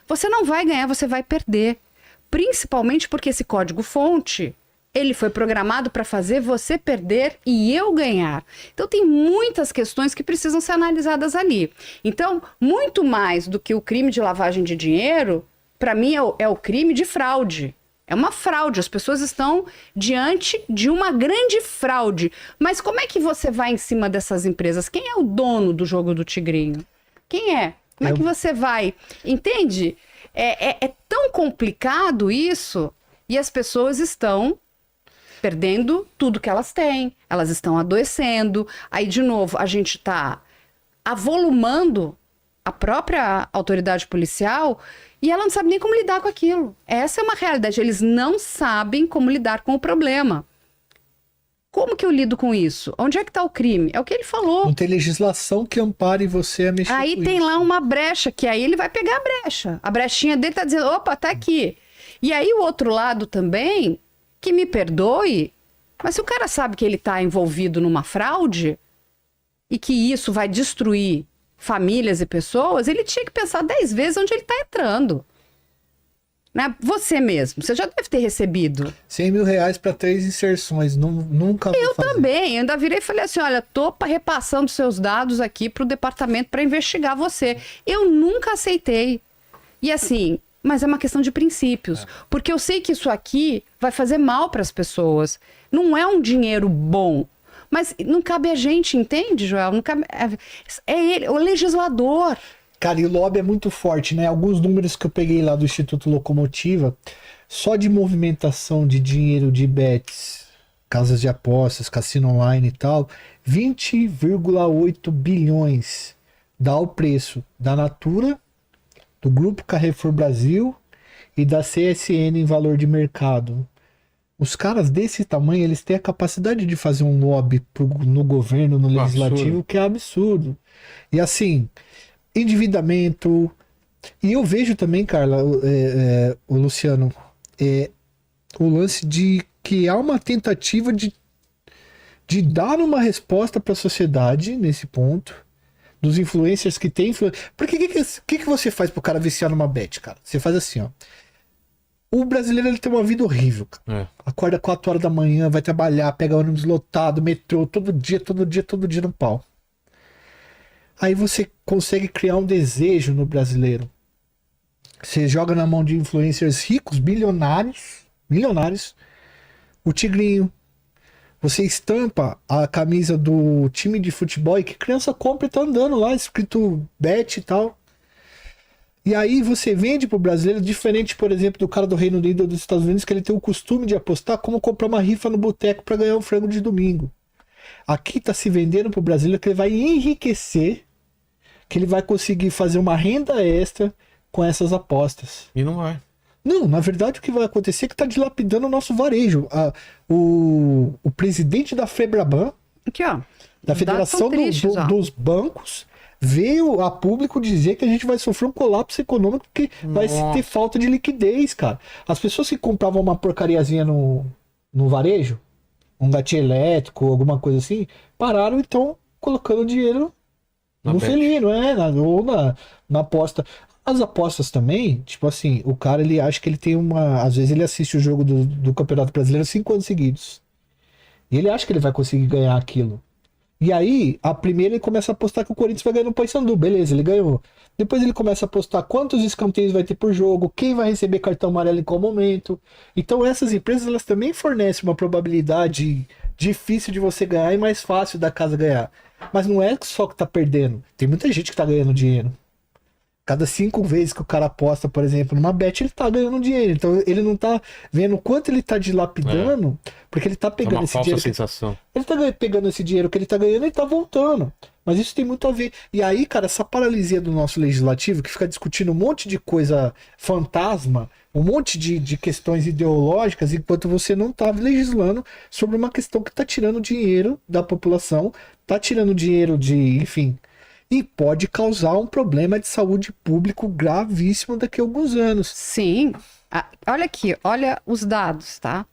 Você não vai ganhar, você vai perder. Principalmente porque esse código-fonte, ele foi programado para fazer você perder e eu ganhar. Então, tem muitas questões que precisam ser analisadas ali. Então, muito mais do que o crime de lavagem de dinheiro, para mim é o crime de fraude. É uma fraude, as pessoas estão diante de uma grande fraude. Mas como é que você vai em cima dessas empresas? Quem é o dono do jogo do Tigrinho? Quem é? Como é que você vai? Entende? É tão complicado isso e as pessoas estão perdendo tudo que elas têm. Elas estão adoecendo. Aí, de novo, a gente está avolumando a própria autoridade policial e ela não sabe nem como lidar com aquilo. Essa é uma realidade. Eles não sabem como lidar com o problema. Como que eu lido com isso? Onde é que está o crime? É o que ele falou. Não tem legislação que ampare você a mexer aí com tem isso. lá uma brecha, que aí ele vai pegar a brecha. A brechinha dele tá dizendo, opa, tá aqui. E aí o outro lado também, que me perdoe, mas se o cara sabe que ele está envolvido numa fraude e que isso vai destruir famílias e pessoas, ele tinha que pensar 10 vezes onde ele está entrando. Né? Você mesmo, você já deve ter recebido. 100 mil reais para 3 inserções, nunca vou Eu fazer. também, eu ainda virei e falei assim, olha, tô repassando seus dados aqui para o departamento para investigar você. Eu nunca aceitei. E assim, mas é uma questão de princípios, porque eu sei que isso aqui vai fazer mal para as pessoas. Não é um dinheiro bom. Mas não cabe a gente, entende, Joel? Não cabe... É ele, o legislador. Cara, e o lobby é muito forte, né? Alguns números que eu peguei lá do Instituto Locomotiva, só de movimentação de dinheiro de bets, casas de apostas, cassino online e tal, 20,8 bilhões dá o preço da Natura, do Grupo Carrefour Brasil e da CSN em valor de mercado. Os caras desse tamanho, eles têm a capacidade de fazer um lobby no governo, no legislativo, Absurdo. que é absurdo. E assim, endividamento. E eu vejo também, Carla, o Luciano, o lance de que há uma tentativa de dar uma resposta para a sociedade nesse ponto, dos influencers que têm influência. Porque o que você faz pro cara viciar numa bet, cara? Você faz assim, ó. O brasileiro, ele tem uma vida horrível, cara. Acorda 4 horas da manhã, vai trabalhar, pega ônibus lotado, metrô, todo dia no pau. Aí você consegue criar um desejo no brasileiro. Você joga na mão de influencers ricos, milionários, o tigrinho. Você estampa a camisa do time de futebol e que criança compra e tá andando lá, escrito bet e tal. E aí você vende pro brasileiro, diferente, por exemplo, do cara do Reino Unido ou dos Estados Unidos, que ele tem o costume de apostar como comprar uma rifa no boteco para ganhar um frango de domingo. Aqui tá se vendendo pro brasileiro que ele vai enriquecer, que ele vai conseguir fazer uma renda extra com essas apostas. E não vai. Não, na verdade o que vai acontecer é que tá dilapidando o nosso varejo. O presidente da Febraban, Aqui, ó. da Os dados Federação são tristes, ó. dos Bancos, veio a público dizer que a gente vai sofrer um colapso econômico porque vai ter falta de liquidez, cara. As pessoas que compravam uma porcariazinha no varejo, um gatinho elétrico, alguma coisa assim, pararam e estão colocando dinheiro no felino, ou na aposta. As apostas também, tipo assim, o cara, ele acha que ele tem uma... Às vezes ele assiste o jogo do Campeonato Brasileiro 5 anos seguidos. E ele acha que ele vai conseguir ganhar aquilo. E aí, a primeira ele começa a apostar que o Corinthians vai ganhar no Paysandu. Beleza, ele ganhou. Depois ele começa a apostar quantos escanteios vai ter por jogo, quem vai receber cartão amarelo em qual momento. Então essas empresas, elas também fornecem uma probabilidade difícil de você ganhar e mais fácil da casa ganhar. Mas não é só que tá perdendo. Tem muita gente que tá ganhando dinheiro. Cada 5 vezes que o cara aposta, por exemplo, numa bet, ele tá ganhando dinheiro. Então ele não tá vendo o quanto ele tá dilapidando, porque ele tá pegando esse dinheiro. Sensação. Ele tá pegando esse dinheiro que ele tá ganhando e tá voltando. Mas isso tem muito a ver. E aí, cara, essa paralisia do nosso legislativo, que fica discutindo um monte de coisa fantasma, um monte de questões ideológicas, enquanto você não tá legislando sobre uma questão que tá tirando dinheiro da população, tá tirando dinheiro enfim. E pode causar um problema de saúde público gravíssimo daqui a alguns anos. Sim. Olha aqui, olha os dados, tá?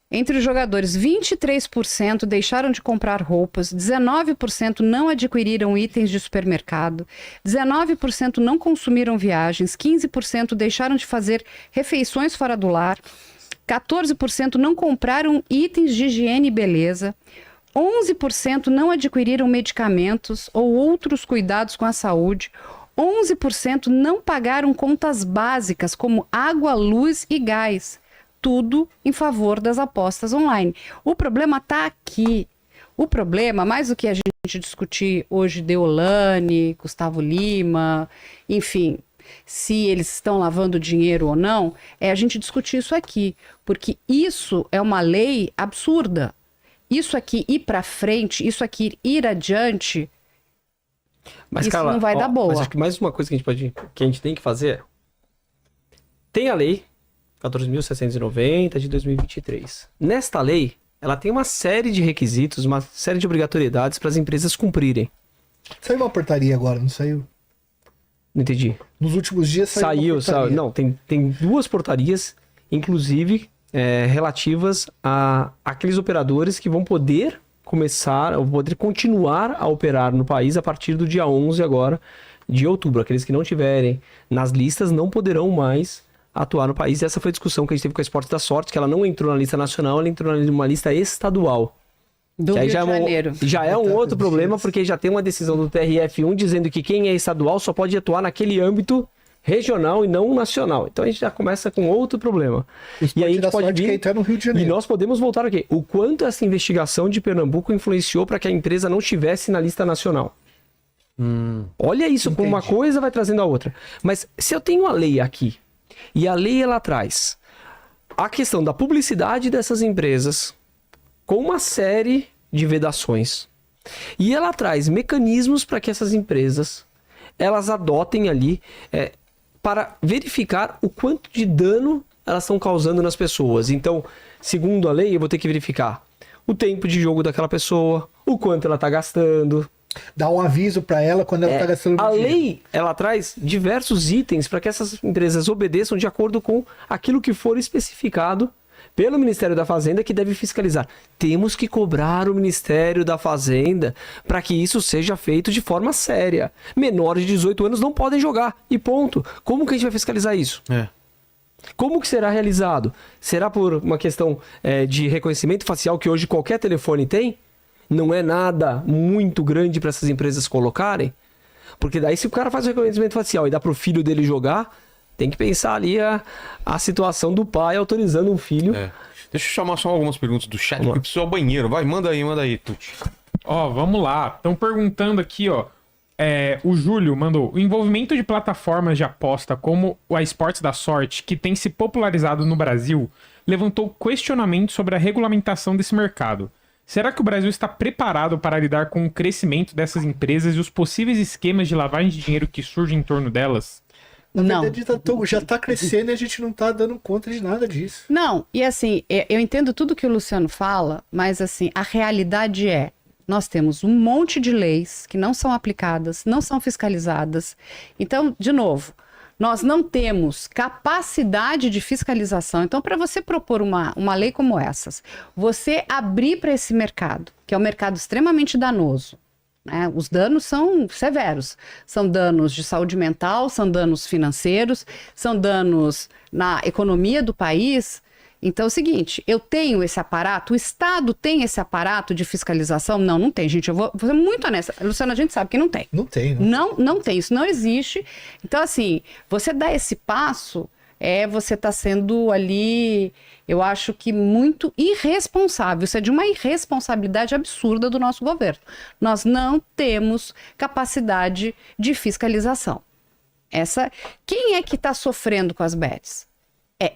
Entre os jogadores, 23% deixaram de comprar roupas, 19% não adquiriram itens de supermercado, 19% não consumiram viagens, 15% deixaram de fazer refeições fora do lar, 14% não compraram itens de higiene e beleza, 11% não adquiriram medicamentos ou outros cuidados com a saúde, 11% não pagaram contas básicas como água, luz e gás. Tudo em favor das apostas online. O problema está aqui. O problema, mais do que a gente discutir hoje Deolane, Gustavo Lima, enfim, se eles estão lavando dinheiro ou não, é a gente discutir isso aqui. Porque isso é uma lei absurda. Isso aqui ir para frente, isso aqui ir adiante, Mas, isso Carla, não vai dar boa. Mas acho que mais uma coisa que a gente tem que fazer. Tem a lei 14.690 de 2023. Nesta lei, ela tem uma série de requisitos, uma série de obrigatoriedades para as empresas cumprirem. Saiu uma portaria agora, não saiu? Não entendi. Nos últimos dias saiu uma portaria. Não, tem duas portarias, inclusive relativas a aqueles operadores que vão poder começar, ou poder continuar a operar no país a partir do dia 11 agora de outubro. Aqueles que não tiverem nas listas não poderão mais atuar no país. Essa foi a discussão que a gente teve com a Esportes da Sorte, que ela não entrou na lista nacional, ela entrou numa lista estadual. Do que aí Rio já de Janeiro. Já é um outro problema, porque já tem uma decisão do TRF1 dizendo que quem é estadual só pode atuar naquele âmbito regional e não nacional. Então a gente já começa com outro problema. E aí a gente pode vir, no Rio de Janeiro. e nós podemos voltar aqui. O quanto essa investigação de Pernambuco influenciou para que a empresa não estivesse na lista nacional. Olha isso, como uma coisa vai trazendo a outra. Mas se eu tenho a lei aqui, e a lei ela traz a questão da publicidade dessas empresas com uma série de vedações. E ela traz mecanismos para que essas empresas elas adotem ali para verificar o quanto de dano elas estão causando nas pessoas. Então, segundo a lei, eu vou ter que verificar o tempo de jogo daquela pessoa, o quanto ela está gastando. Dá um aviso para ela quando ela está gastando A dinheiro. lei, ela traz diversos itens para que essas empresas obedeçam de acordo com aquilo que for especificado pelo Ministério da Fazenda, que deve fiscalizar. Temos que cobrar o Ministério da Fazenda para que isso seja feito de forma séria. Menores de 18 anos não podem jogar. E ponto. Como que a gente vai fiscalizar isso? Como que será realizado? Será por uma questão de reconhecimento facial que hoje qualquer telefone tem? Não é nada muito grande para essas empresas colocarem? Porque daí se o cara faz o reconhecimento facial e dá para o filho dele jogar, tem que pensar ali a situação do pai autorizando um filho. Deixa eu chamar só algumas perguntas do chat, porque eu preciso ir ao banheiro. Vai, manda aí, Tuti. Ó, vamos lá. Estão perguntando aqui, ó. O Júlio mandou: o envolvimento de plataformas de aposta como a Esportes da Sorte, que tem se popularizado no Brasil, levantou questionamentos sobre a regulamentação desse mercado. Será que o Brasil está preparado para lidar com o crescimento dessas empresas e os possíveis esquemas de lavagem de dinheiro que surgem em torno delas? Na verdade, já tá crescendo e a gente não tá dando conta de nada disso. Não, e assim, eu entendo tudo que o Luciano fala, mas assim, a realidade nós temos um monte de leis que não são aplicadas, não são fiscalizadas. Então, de novo, nós não temos capacidade de fiscalização. Então, para você propor uma lei como essas, você abrir para esse mercado, que é um mercado extremamente danoso, né? Os danos são severos. São danos de saúde mental, são danos financeiros, são danos na economia do país. Então é o seguinte, eu tenho esse aparato, o Estado tem esse aparato de fiscalização? Não, não tem, gente. Eu vou ser muito honesta. Luciana, a gente sabe que não tem. Não tem, Não tem, isso não existe. Então, assim, você dá esse passo, você está sendo ali, eu acho que muito irresponsável. Isso é de uma irresponsabilidade absurda do nosso governo. Nós não temos capacidade de fiscalização. Quem é que está sofrendo com as bets?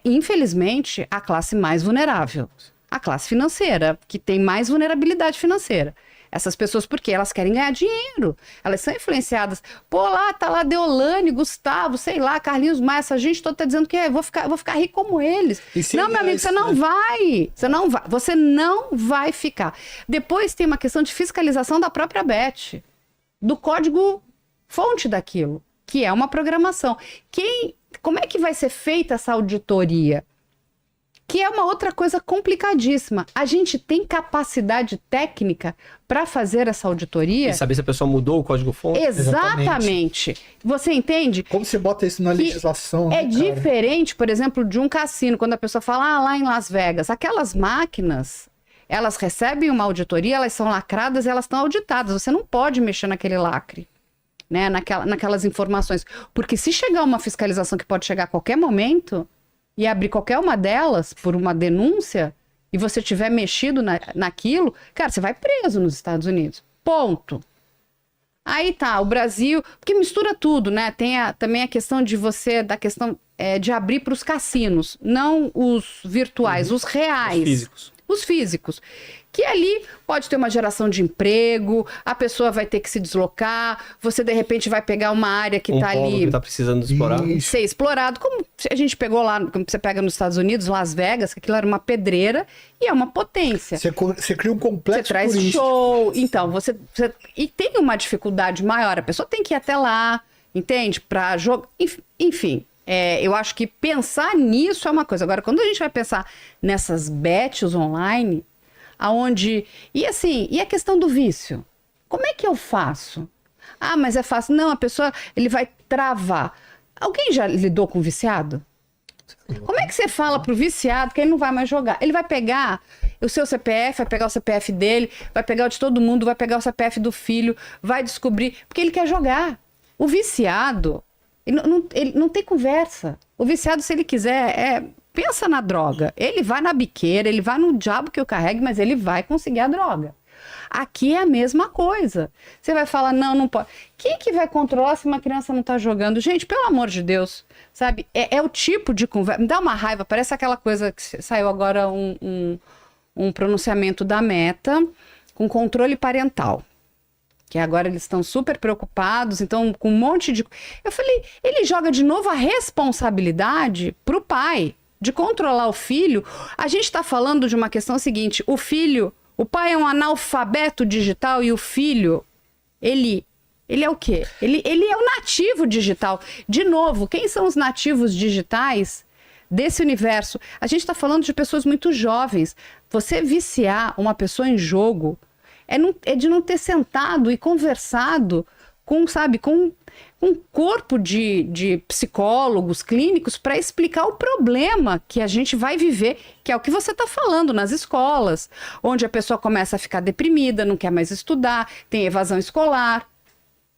Infelizmente, a classe mais vulnerável. A classe financeira, que tem mais vulnerabilidade financeira. Essas pessoas, porque elas querem ganhar dinheiro. Elas são influenciadas. Pô, tá lá Deolane, Gustavo, sei lá, Carlinhos Maia, essa gente toda tá dizendo que vou ficar rico como eles. Não, meu amigo, você não vai. Você não vai ficar. Depois tem uma questão de fiscalização da própria Bet, do código fonte daquilo, que é uma programação. Como é que vai ser feita essa auditoria? Que é uma outra coisa complicadíssima. A gente tem capacidade técnica para fazer essa auditoria? E saber se a pessoa mudou o código-fonte? Exatamente. Você entende? Como você bota isso na Que legislação, É né, cara? diferente, por exemplo, de um cassino, quando a pessoa fala, lá em Las Vegas, aquelas máquinas, elas recebem uma auditoria, elas são lacradas e elas estão auditadas. Você não pode mexer naquele lacre, né? Naquelas informações. Porque se chegar uma fiscalização que pode chegar a qualquer momento e abrir qualquer uma delas por uma denúncia e você tiver mexido naquilo, cara, você vai preso nos Estados Unidos. Ponto. Aí tá, o Brasil, porque mistura tudo, né? Tem também a questão de de abrir para os cassinos, não os virtuais, os reais. Os físicos. Os físicos. Que ali pode ter uma geração de emprego, a pessoa vai ter que se deslocar, você de repente vai pegar uma área que tá polo ali que tá precisando explorar. Isso. ser explorado, como a gente pegou lá, como você pega nos Estados Unidos, Las Vegas, que aquilo era uma pedreira e é uma potência. Você cria um Você complexo traz turístico. show, então, e tem uma dificuldade maior, a pessoa tem que ir até lá, entende? Pra jogar, enfim, eu acho que pensar nisso é uma coisa. Agora, quando a gente vai pensar nessas bets online, aonde, e assim, e a questão do vício? Como é que eu faço? Ah, mas é fácil. Não, ele vai travar. Alguém já lidou com viciado? Como é que você fala pro viciado que ele não vai mais jogar? Ele vai pegar o seu CPF, vai pegar o CPF dele, vai pegar o de todo mundo, vai pegar o CPF do filho, vai descobrir, porque ele quer jogar. O viciado, ele não tem conversa. O viciado, se ele quiser, pensa na droga. Ele vai na biqueira, ele vai no diabo que eu carregue, mas ele vai conseguir a droga. Aqui é a mesma coisa. Você vai falar, não pode. Quem que vai controlar se uma criança não tá jogando? Gente, pelo amor de Deus, sabe? É o tipo de conversa. Me dá uma raiva, parece aquela coisa que saiu agora um pronunciamento da Meta com controle parental. Que agora eles estão super preocupados, então com um monte de... Eu falei, ele joga de novo a responsabilidade pro pai de controlar o filho. A gente está falando de uma questão seguinte, o pai é um analfabeto digital e o filho, ele é o quê? Ele é o nativo digital. De novo, quem são os nativos digitais desse universo? A gente está falando de pessoas muito jovens. Você viciar uma pessoa em jogo é de não ter sentado e conversado com um corpo de psicólogos clínicos para explicar o problema que a gente vai viver, que é o que você está falando nas escolas, onde a pessoa começa a ficar deprimida, não quer mais estudar, tem evasão escolar,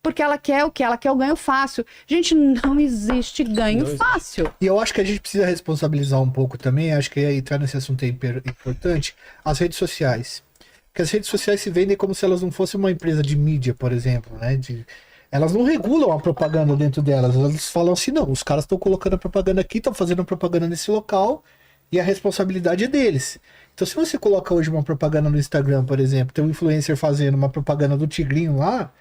porque ela quer o quê? Ela quer o ganho fácil. Gente, não existe ganho fácil. E eu acho que a gente precisa responsabilizar um pouco também, acho que entrar nesse assunto é importante, as redes sociais. Porque as redes sociais se vendem como se elas não fossem uma empresa de mídia, por exemplo, né? Elas não regulam a propaganda dentro delas. Elas falam assim, não, os caras estão colocando a propaganda aqui, estão fazendo propaganda nesse local e a responsabilidade é deles. Então, se você coloca hoje uma propaganda no Instagram, por exemplo, tem um influencer fazendo uma propaganda do Tigrinho lá,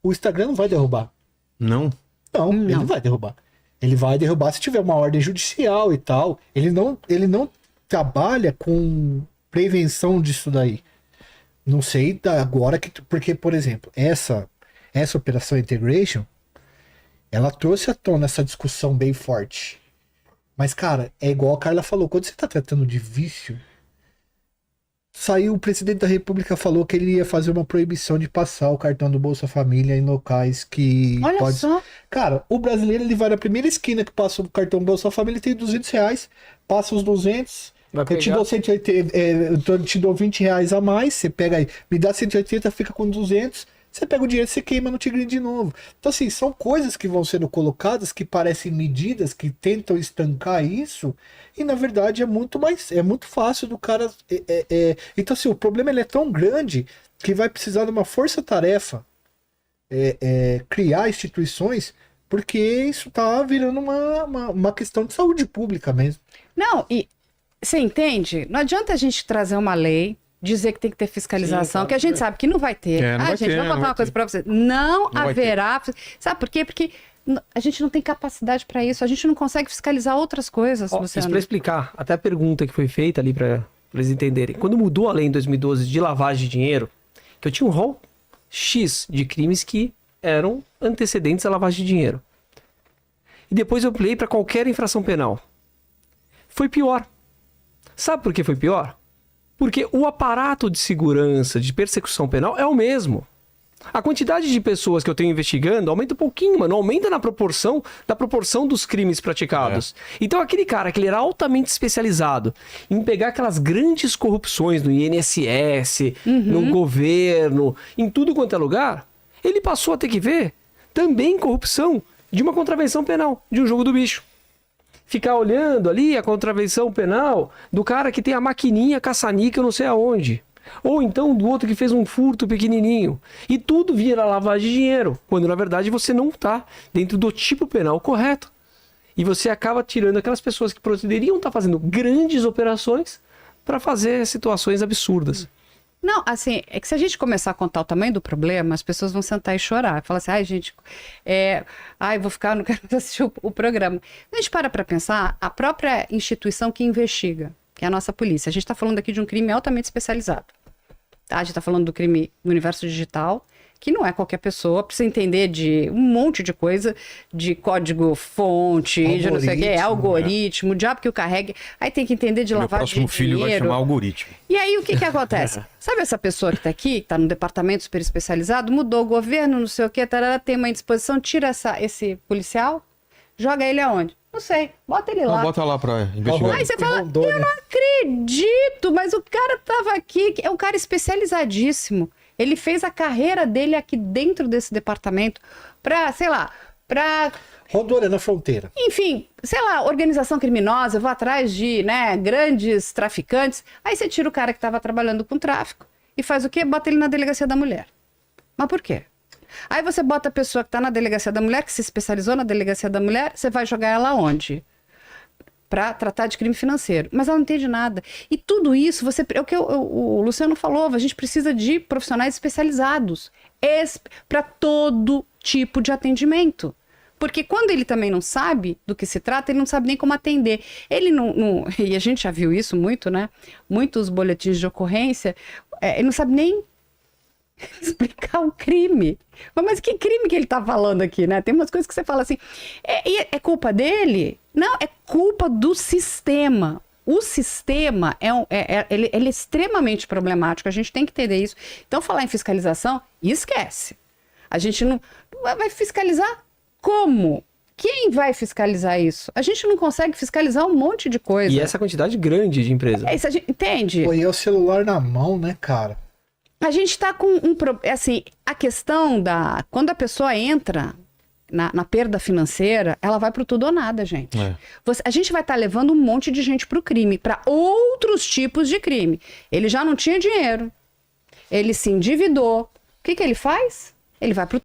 o Instagram não vai derrubar. Não. Não, ele não vai derrubar. Ele vai derrubar se tiver uma ordem judicial e tal. Ele não trabalha com prevenção disso daí. Não sei agora porque, por exemplo, essa operação Integration, ela trouxe à tona essa discussão bem forte. Mas, cara, é igual a Carla falou, quando você tá tratando de vício, saiu o presidente da República falou que ele ia fazer uma proibição de passar o cartão do Bolsa Família em locais que Olha só. Cara, o brasileiro, ele vai na primeira esquina que passa o cartão do Bolsa Família, ele tem R$200, passa os 200... Eu te dou 180, eu te dou R$20 a mais, você pega aí, me dá 180, fica com 200, você pega o dinheiro e você queima no Tigrinho de novo. Então, assim, são coisas que vão sendo colocadas, que parecem medidas, que tentam estancar isso, e na verdade é muito fácil do cara... Então, assim, o problema ele é tão grande que vai precisar de uma força-tarefa, criar instituições, porque isso tá virando uma questão de saúde pública mesmo. Não, e você entende? Não adianta a gente trazer uma lei, dizer que tem que ter fiscalização, Sim, que a gente sabe que não vai ter. Não vai gente, ter, vou não contar vai uma coisa ter. pra você. Não vai haverá. Sabe por quê? Porque a gente não tem capacidade para isso. A gente não consegue fiscalizar outras coisas, Isso Luciano. para explicar, até a pergunta que foi feita ali para eles entenderem. Quando mudou a lei em 2012 de lavagem de dinheiro, que eu tinha um rol X de crimes que eram antecedentes à lavagem de dinheiro. E depois eu ampliei para qualquer infração penal. Foi pior. Sabe por que foi pior? Porque o aparato de segurança, de persecução penal é o mesmo. A quantidade de pessoas que eu tenho investigando aumenta um pouquinho, mano. Aumenta na proporção da proporção dos crimes praticados. Então aquele cara que ele era altamente especializado em pegar aquelas grandes corrupções no INSS, no governo, em tudo quanto é lugar, ele passou a ter que ver também corrupção de uma contravenção penal, de um jogo do bicho. Ficar olhando ali a contravenção penal do cara que tem a maquininha caça-níquel não sei aonde. Ou então do outro que fez um furto pequenininho. E tudo vira lavagem de dinheiro, quando na verdade você não está dentro do tipo penal correto. E você acaba tirando aquelas pessoas que poderiam estar fazendo grandes operações para fazer situações absurdas. Não, assim, é que se a gente começar a contar o tamanho do problema, as pessoas vão sentar e chorar. Falar assim, ai, gente, vou ficar, não quero assistir o programa. A gente para pensar, a própria instituição que investiga, que é a nossa polícia. A gente está falando aqui de um crime altamente especializado. Tá? A gente está falando do crime no universo digital, que não é qualquer pessoa, precisa entender de um monte de coisa, de código-fonte, de não sei o que, algoritmo, o diabo que o carregue. Aí tem que entender de lavagem de dinheiro. Meu próximo filho vai chamar algoritmo. E aí o que acontece? Sabe essa pessoa que está aqui, que está no departamento super especializado, mudou o governo, não sei o que, tarará, tem uma indisposição, tira esse policial, joga ele aonde? Não sei, bota ele lá. Não, bota lá pra investigar. Aí você fala, eu não acredito, mas o cara tava aqui, é um cara especializadíssimo. Ele fez a carreira dele aqui dentro desse departamento pra, sei lá, pra... Rondônia na fronteira. Enfim, sei lá, organização criminosa, eu vou atrás de, grandes traficantes. Aí você tira o cara que tava trabalhando com tráfico e faz o quê? Bota ele na delegacia da mulher. Mas por quê? Aí você bota a pessoa que tá na delegacia da mulher, que se especializou na delegacia da mulher, você vai jogar ela onde? Para tratar de crime financeiro. Mas ela não entende nada. E tudo isso, é o que o Luciano falou, a gente precisa de profissionais especializados para todo tipo de atendimento. Porque quando ele também não sabe do que se trata, ele não sabe nem como atender. Ele não e a gente já viu isso muito, né? Muitos boletins de ocorrência, ele não sabe nem explicar o crime. Mas que crime que ele tá falando aqui, né? Tem umas coisas que você fala assim, é culpa dele? Não, é culpa do sistema. O sistema ele é extremamente problemático, a gente tem que entender isso. Então, falar em fiscalização, esquece. A gente não vai fiscalizar como? Quem vai fiscalizar isso? A gente não consegue fiscalizar um monte de coisa. E essa quantidade grande de empresas. Isso a gente entende? Pô, e é o celular na mão, né, cara? A gente está com assim, a questão quando a pessoa entra na perda financeira, ela vai pro tudo ou nada, gente. A gente vai estar levando um monte de gente pro crime, para outros tipos de crime. Ele já não tinha dinheiro, ele se endividou. O que ele faz? Ele vai pro